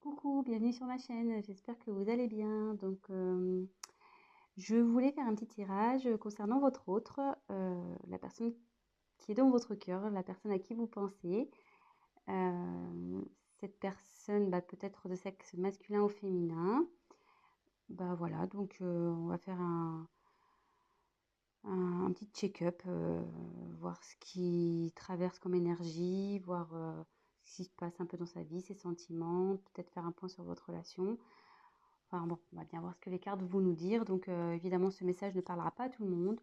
Coucou, bienvenue sur ma chaîne, j'espère que vous allez bien. Je voulais faire un petit tirage concernant votre autre, la personne qui est dans votre cœur, la personne à qui vous pensez. Cette personne, peut être de sexe masculin ou féminin. Voilà, on va faire un petit check-up, voir ce qui traverse comme énergie, voir ce qui se passe un peu dans sa vie, ses sentiments, peut-être faire un point sur votre relation. Enfin bon, on va bien voir ce que les cartes vont nous dire. Évidemment, ce message ne parlera pas à tout le monde.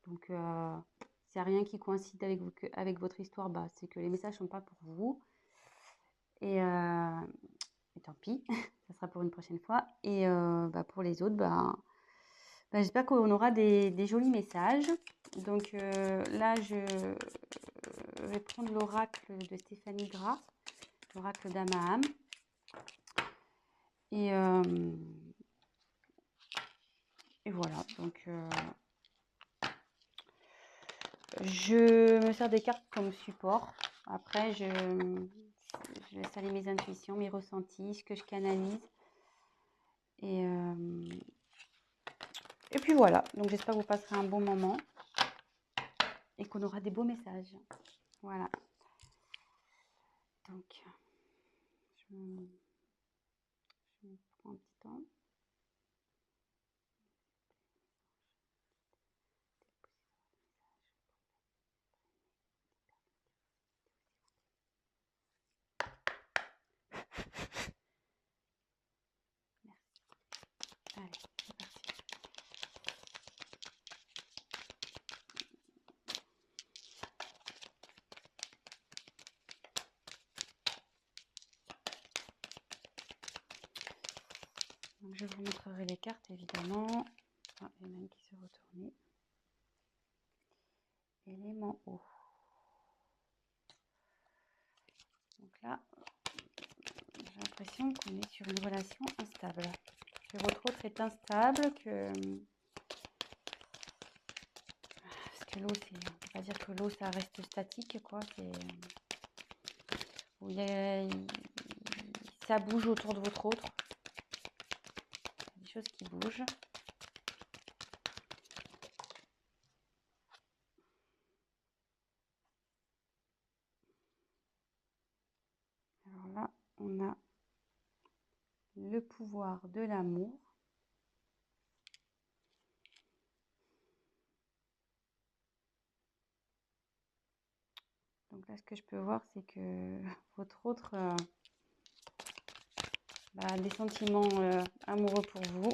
Donc, s'il n'y a rien qui coïncide avec votre histoire, c'est que les messages ne sont pas pour vous. Et, euh, et tant pis, ça sera pour une prochaine fois. Pour les autres, j'espère qu'on aura des jolis messages. Là, je vais prendre l'oracle de Stéphanie Gras, l'oracle d'Amaham. Et, euh, et voilà, je me sers des cartes comme support. Après, je laisse aller mes intuitions, mes ressentis, ce que je canalise. Et, euh, et puis voilà, donc j'espère que vous passerez un bon moment et qu'on aura des beaux messages. Voilà. Donc, je prends un petit temps. Merci. Allez, c'est parti. Donc, je vous montrerai les cartes, évidemment. Ah, il y en a une qui s'est retournée. Élément eau. Donc là, j'ai l'impression qu'on est sur une relation instable. Que votre autre est instable, parce que l'eau, on ne peut pas dire que l'eau, ça reste statique, quoi. Ça bouge autour de votre autre. Il y a des choses qui bougent. Alors là, on a le pouvoir de l'amour. Donc là, ce que je peux voir, c'est que votre autre a des sentiments amoureux pour vous.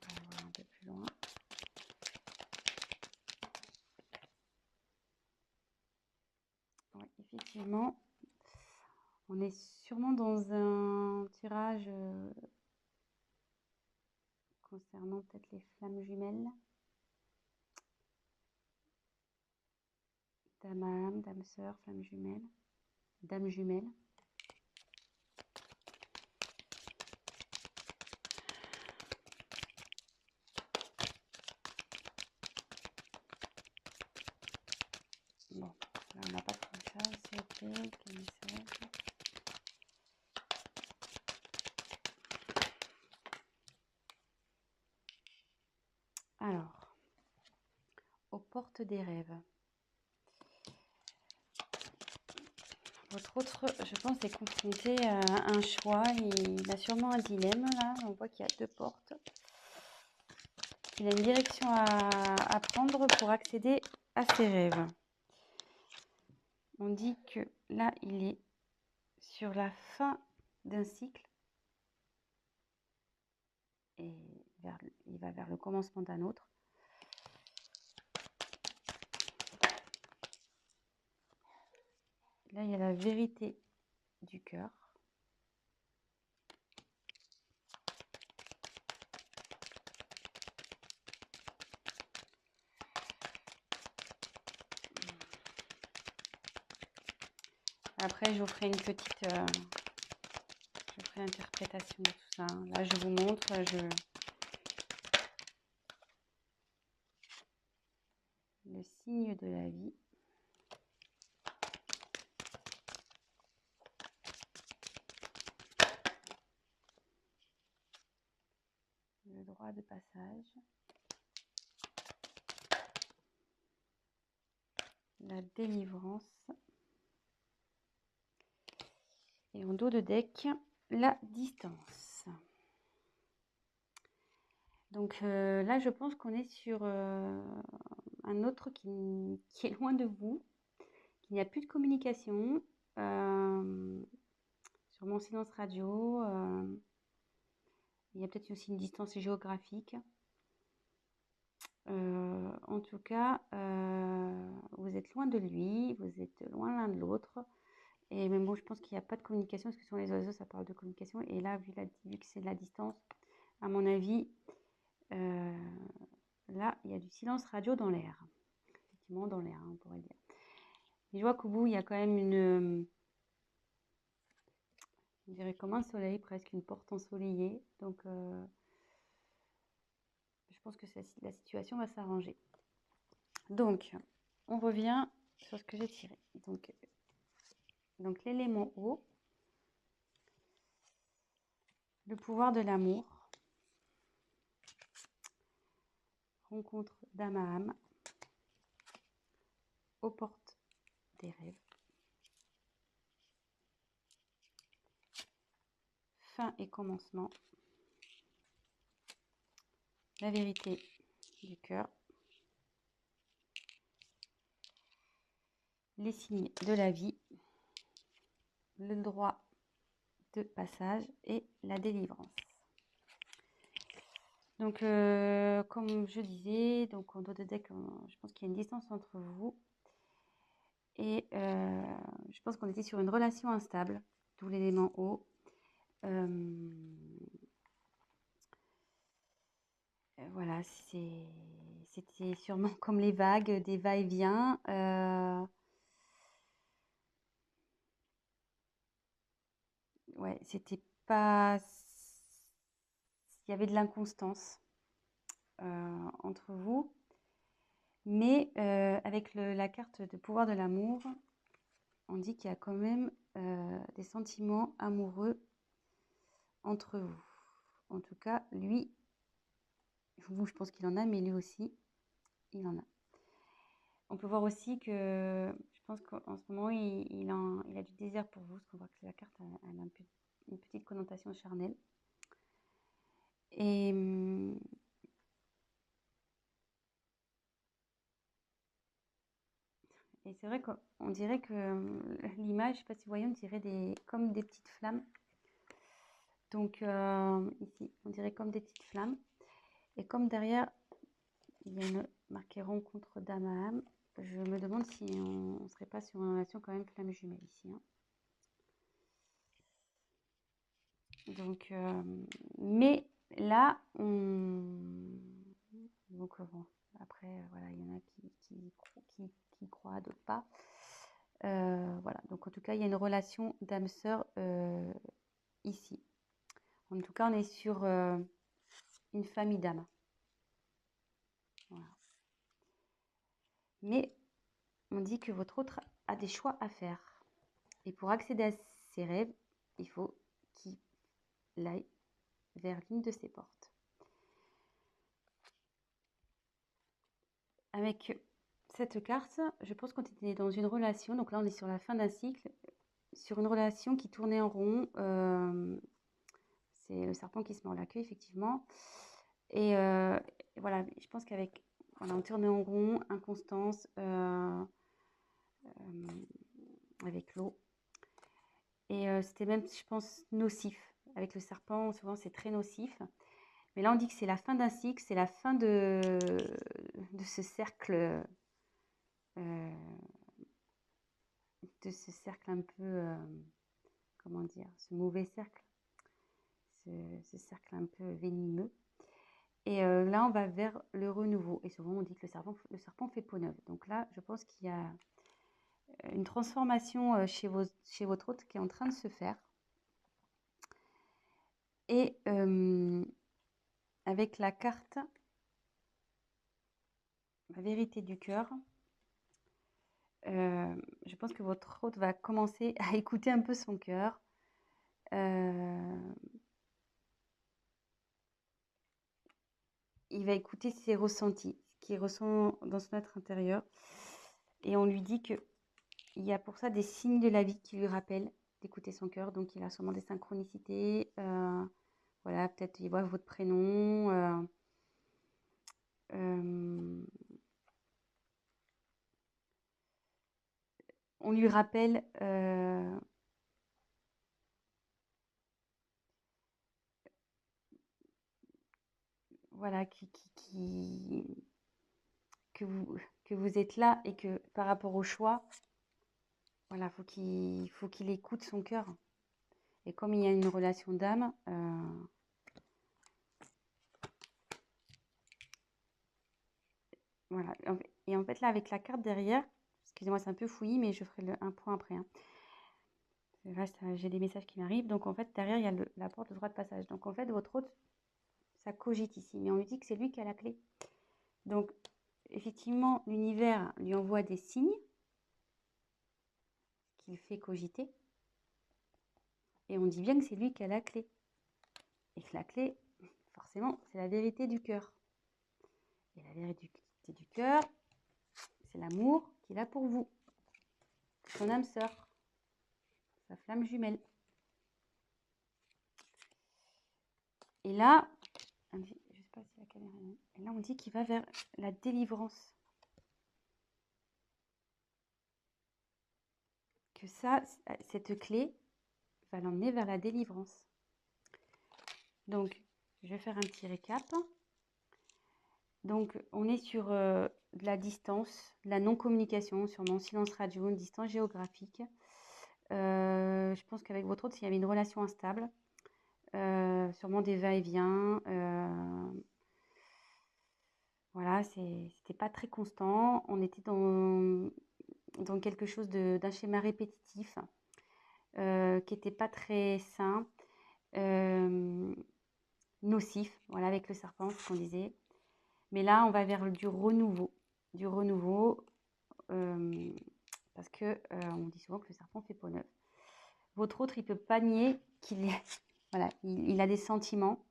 On va voir un peu plus loin. Oui, effectivement, on est sûrement dans un tirage concernant peut-être les flammes jumelles. Dame âme, dame sœur, flamme jumelle, dame jumelle. Bon, là on n'a pas trop ça, c'est ok, quel message. Alors, aux portes des rêves. Votre autre, je pense, est confronté à un choix. Il a sûrement un dilemme là. On voit qu'il y a deux portes. Il a une direction à prendre pour accéder à ses rêves. On dit que là, il est sur la fin d'un cycle et il va vers le commencement d'un autre. Là, il y a la vérité du cœur. Après, je vous ferai une petite je ferai l'interprétation de tout ça. Là, je vous montre, le signe de la vie. 3 de passage. La délivrance. Et en dos de deck, la distance. Donc là, je pense qu'on est sur un autre qui est loin de vous, qu'il n'y a plus de communication. Sur mon silence radio, il y a peut-être aussi une distance géographique. En tout cas, vous êtes loin de lui, vous êtes loin l'un de l'autre. Et même bon, je pense qu'il n'y a pas de communication, parce que sur les oiseaux, ça parle de communication. Et là, vu que c'est de la distance, à mon avis, là, il y a du silence radio dans l'air. Effectivement, dans l'air, on pourrait dire. Mais je vois qu'au bout, il y a quand même on dirait comme un soleil, presque une porte ensoleillée. Donc, je pense que la situation va s'arranger. Donc, on revient sur ce que j'ai tiré. Donc l'élément eau, le pouvoir de l'amour, rencontre d'âme à âme, aux portes des rêves, fin et commencement, la vérité du cœur, les signes de la vie, le droit de passage et la délivrance. Donc, comme je disais, donc en dos de deck, je pense qu'il y a une distance entre vous. Et je pense qu'on était sur une relation instable, d'où l'élément eau. Voilà, c'était sûrement comme les vagues, des va-et-vient. Ouais, c'était pas. Il y avait de l'inconstance entre vous. Mais avec la carte de pouvoir de l'amour, on dit qu'il y a quand même des sentiments amoureux entre vous. En tout cas, lui, vous, je pense qu'il en a, mais lui aussi, il en a. On peut voir aussi que je pense qu'en ce moment, il a du désir pour vous, parce qu'on voit que la carte elle a une petite connotation charnelle. Et c'est vrai qu'on dirait que l'image, je ne sais pas si vous voyez, on dirait comme des petites flammes. Donc ici, on dirait comme des petites flammes. Et comme derrière, il y a une marquée rencontre d'âme à âme, je me demande si on ne serait pas sur une relation quand même flamme jumelle ici. Hein. Donc, mais là, donc bon, après, voilà, il y en a qui croient, d'autres pas. Voilà, donc en tout cas, il y a une relation d'âme-sœur ici. En tout cas, on est sur une famille d'âmes. Voilà. Mais on dit que votre autre a des choix à faire. Et pour accéder à ses rêves, il faut qu'il aille vers l'une de ses portes. Avec cette carte, je pense qu'on était dans une relation, donc là on est sur la fin d'un cycle, sur une relation qui tournait en rond. C'est le serpent qui se mord la queue, effectivement. Et voilà, je pense qu'avec, voilà, on tournait en rond, inconstance, avec l'eau. Et c'était même, je pense, nocif. Avec le serpent, souvent c'est très nocif. Mais là, on dit que c'est la fin d'un cycle, c'est la fin de ce cercle, un peu, comment dire, ce mauvais cercle, ce cercle un peu venimeux. Et là, on va vers le renouveau. Et souvent, on dit que le serpent fait peau neuve. Donc là, je pense qu'il y a une transformation chez votre hôte qui est en train de se faire. Et avec la carte, la vérité du cœur, je pense que votre hôte va commencer à écouter un peu son cœur. il va écouter ses ressentis, ce qu'il ressent dans son être intérieur. Et on lui dit qu'il y a pour ça des signes de la vie qui lui rappellent d'écouter son cœur. Donc, il a sûrement des synchronicités. Voilà, peut-être il voit votre prénom. On lui rappelle voilà, que vous êtes là et que par rapport au choix, voilà, faut qu'il écoute son cœur. Et comme il y a une relation d'âme, voilà. Et en fait, là, avec la carte derrière, excusez-moi, c'est un peu fouillis, mais je ferai un point après. Hein. Là, j'ai des messages qui m'arrivent. Donc, en fait, derrière, il y a la porte de droit de passage. Donc, en fait, votre hôte, ça cogite ici. Mais on lui dit que c'est lui qui a la clé. Donc, effectivement, l'univers lui envoie des signes qu'il fait cogiter. Et on dit bien que c'est lui qui a la clé. Et que la clé, forcément, c'est la vérité du cœur. Et la vérité du cœur, c'est l'amour qu'il a pour vous. Son âme sœur. Sa flamme jumelle. Et là, je ne sais pas si la caméra est... Et là, on dit qu'il va vers la délivrance. Que ça, cette clé va l'emmener vers la délivrance. Donc, je vais faire un petit récap. Donc, on est sur de la distance, de la non-communication, sûrement silence radio, une distance géographique. Je pense qu'avec votre autre, s'il y avait une relation instable, sûrement des va-et-vient. Voilà, c'était pas très constant. On était dans quelque chose d'un schéma répétitif qui n'était pas très sain, nocif, voilà, avec le serpent, ce qu'on disait. Mais là, on va vers du renouveau, parce que on dit souvent que le serpent fait peau neuve. Votre autre, il ne peut pas nier qu'il voilà, il a des sentiments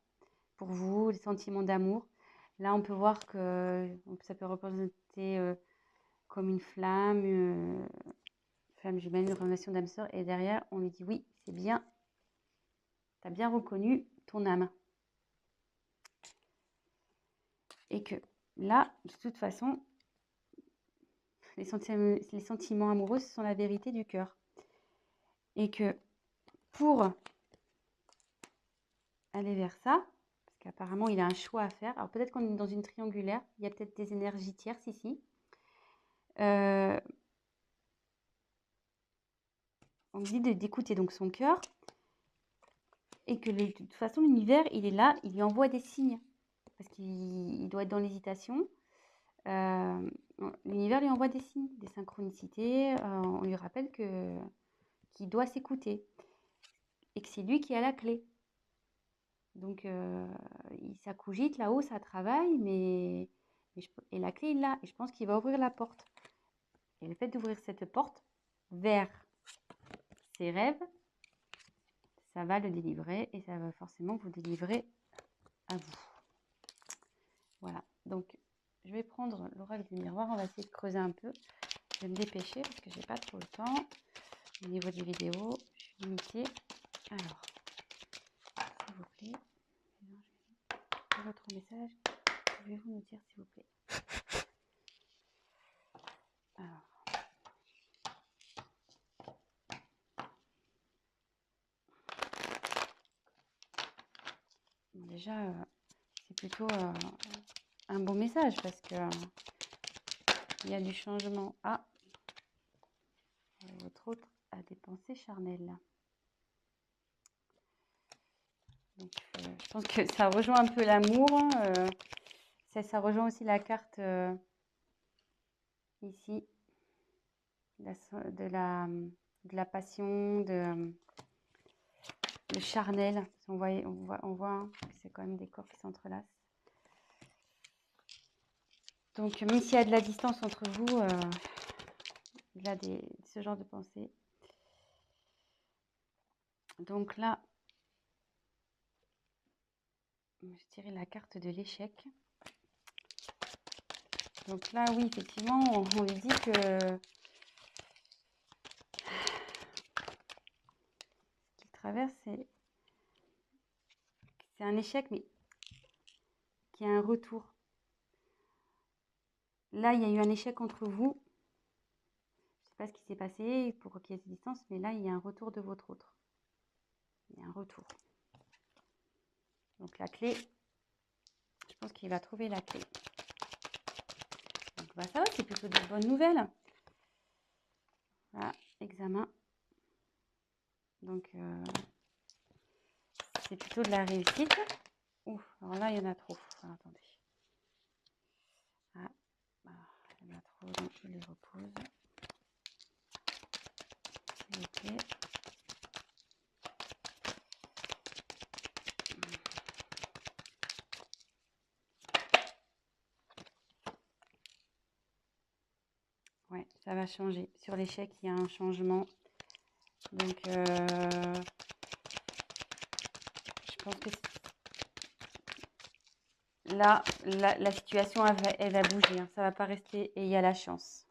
pour vous, des sentiments d'amour. Là, on peut voir que ça peut représenter comme une flamme jumelle, une relation d'âme sœur. Et derrière, on lui dit oui, c'est bien, tu as bien reconnu ton âme. Et que là, de toute façon, les sentiments amoureux, ce sont la vérité du cœur. Et que pour aller vers ça, parce qu'apparemment, il a un choix à faire. Alors peut-être qu'on est dans une triangulaire, il y a peut-être des énergies tierces ici. On dit d'écouter donc son cœur et que de toute façon, l'univers, il est là, il lui envoie des signes parce qu'il doit être dans l'hésitation. L'univers lui envoie des signes, des synchronicités. On lui rappelle qu'il doit s'écouter et que c'est lui qui a la clé. Donc, ça cogite là-haut, ça travaille, et la clé, il l'a. Et je pense qu'il va ouvrir la porte. Et le fait d'ouvrir cette porte vers ses rêves, ça va le délivrer et ça va forcément vous délivrer à vous. Voilà. Donc, je vais prendre l'oracle du miroir. On va essayer de creuser un peu. Je vais me dépêcher parce que j'ai pas trop le temps. Au niveau des vidéos, je suis limitée. Alors, s'il vous plaît, votre message, pouvez-vous nous dire s'il vous plaît? Alors, bon, déjà, c'est plutôt un bon message parce que il y a du changement. Ah, votre autre a des pensées charnelles. Donc, je pense que ça rejoint un peu l'amour. Ça rejoint aussi la carte ici de la passion, le charnel. On voit que c'est quand même des corps qui s'entrelacent. Donc, même s'il y a de la distance entre vous, il y a ce genre de pensée. Donc là, je dirais la carte de l'échec. Donc là, oui, effectivement, on lui dit que ce qu'il traverse, c'est un échec, mais qui a un retour. Là, il y a eu un échec entre vous. Je ne sais pas ce qui s'est passé pour qu'il y ait cette distance, mais là, il y a un retour de votre autre. Il y a un retour. Donc la clé, je pense qu'il va trouver la clé. Donc bah, ça va, c'est plutôt de bonnes nouvelles. Voilà, examen. Donc c'est plutôt de la réussite. Ouf, alors là, il y en a trop. Alors, attendez. Ah, il y en a trop, donc je les repose. Ok. Ouais, ça va changer. Sur l'échec, il y a un changement. Donc, je pense que là, la situation, elle va bouger. Hein. Ça ne va pas rester. Et il y a la chance.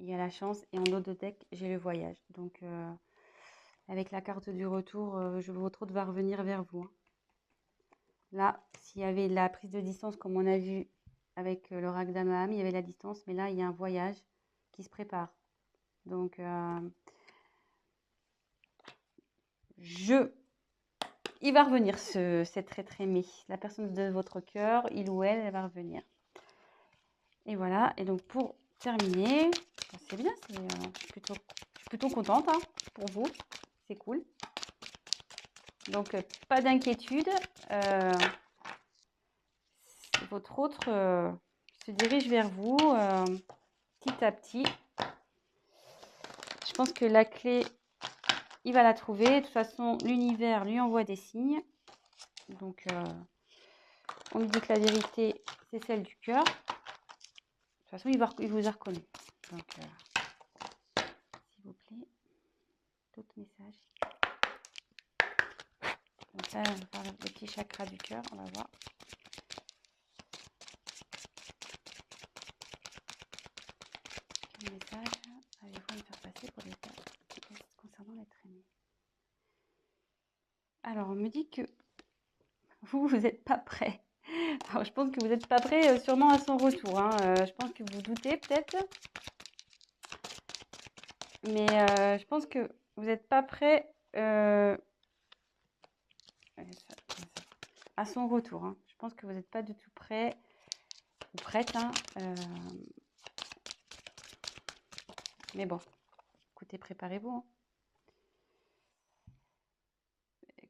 Il y a la chance. Et en haut de deck, j'ai le voyage. Donc, avec la carte du retour, votre autre va revenir vers vous. Hein. Là, s'il y avait la prise de distance, comme on a vu avec l'oracle d'Amaham, il y avait la distance. Mais là, il y a un voyage qui se prépare. Donc, il va revenir, cet être aimé. La personne de votre cœur, il ou elle va revenir. Et voilà. Et donc, pour terminer, c'est bien. Je suis plutôt contente hein, pour vous. C'est cool. Donc, pas d'inquiétude. Votre autre se dirige vers vous petit à petit. Je pense que la clé, il va la trouver. De toute façon, l'univers lui envoie des signes. Donc, on lui dit que la vérité, c'est celle du cœur. De toute façon, il vous a reconnu. Donc, s'il vous plaît, d'autres messages. Donc là, on va faire le petit chakra du cœur. On va voir. Quel message allez-vous me faire passer pour les cas concernant l'être aimé? Alors, on me dit que vous n'êtes pas prêt. Alors, je pense que vous n'êtes pas prêt sûrement à son retour. Hein. Je pense que vous doutez peut-être. Mais je pense que vous n'êtes pas prêt à son retour. Hein. Je pense que vous n'êtes pas du tout prêt ou prête. Hein. Mais bon, écoutez, préparez-vous. Hein.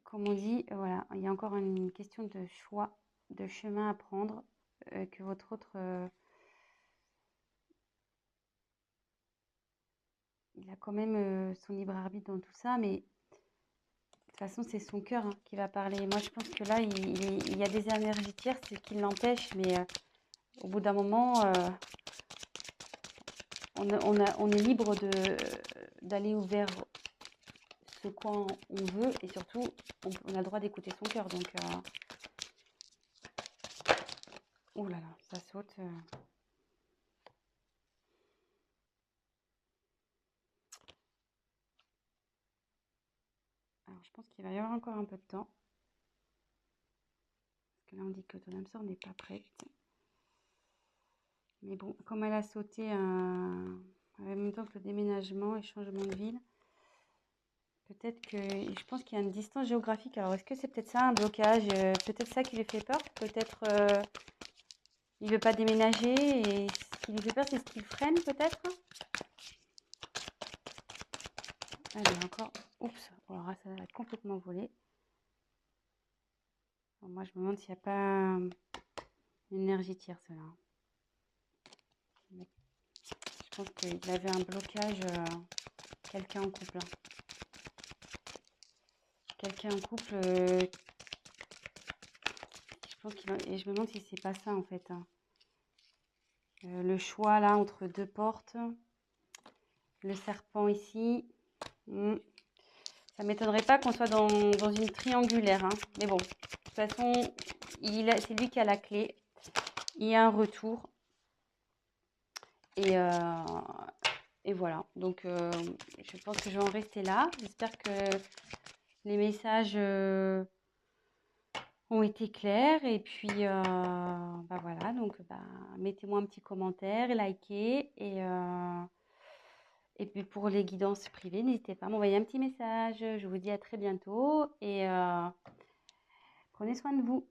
Comme on dit, voilà, il y a encore une question de choix, de chemin à prendre, que votre autre... il a quand même son libre arbitre dans tout ça, mais de toute façon, c'est son cœur hein, qui va parler. Moi, je pense que là, il y a des énergies tierces qui l'empêchent, mais au bout d'un moment, on est libre d'aller vers ce quoi on veut, et surtout, on a le droit d'écouter son cœur. Donc, oh là là, ça saute. Alors, je pense qu'il va y avoir encore un peu de temps. Parce que là, on dit que ton âme sœur n'est pas prête. Mais bon, comme elle a sauté en même temps que le déménagement et changement de ville, peut-être que... Je pense qu'il y a une distance géographique. Alors, est-ce que c'est peut-être ça, un blocage? Peut-être ça qui lui fait peur. Peut-être il ne veut pas déménager. Et ce qui lui fait peur, c'est ce qui le freine, peut-être. Allez, encore... Oups, alors là, ça va être complètement volé. Alors, moi, je me demande s'il n'y a pas une énergie tierce, là. Je pense qu'il avait un blocage, quelqu'un en couple. Hein. Quelqu'un en couple, je pense et je me demande si c'est pas ça en fait. Hein. Le choix là entre deux portes, le serpent ici. Ça m'étonnerait pas qu'on soit dans une triangulaire. Hein. Mais bon, de toute façon, c'est lui qui a la clé. il y a un retour. Et, et voilà. Donc, je pense que je vais en rester là. J'espère que les messages ont été clairs. Et puis, bah voilà. Donc, bah, mettez-moi un petit commentaire, likez. Et puis, pour les guidances privées, n'hésitez pas à m'envoyer un petit message. Je vous dis à très bientôt. Et prenez soin de vous.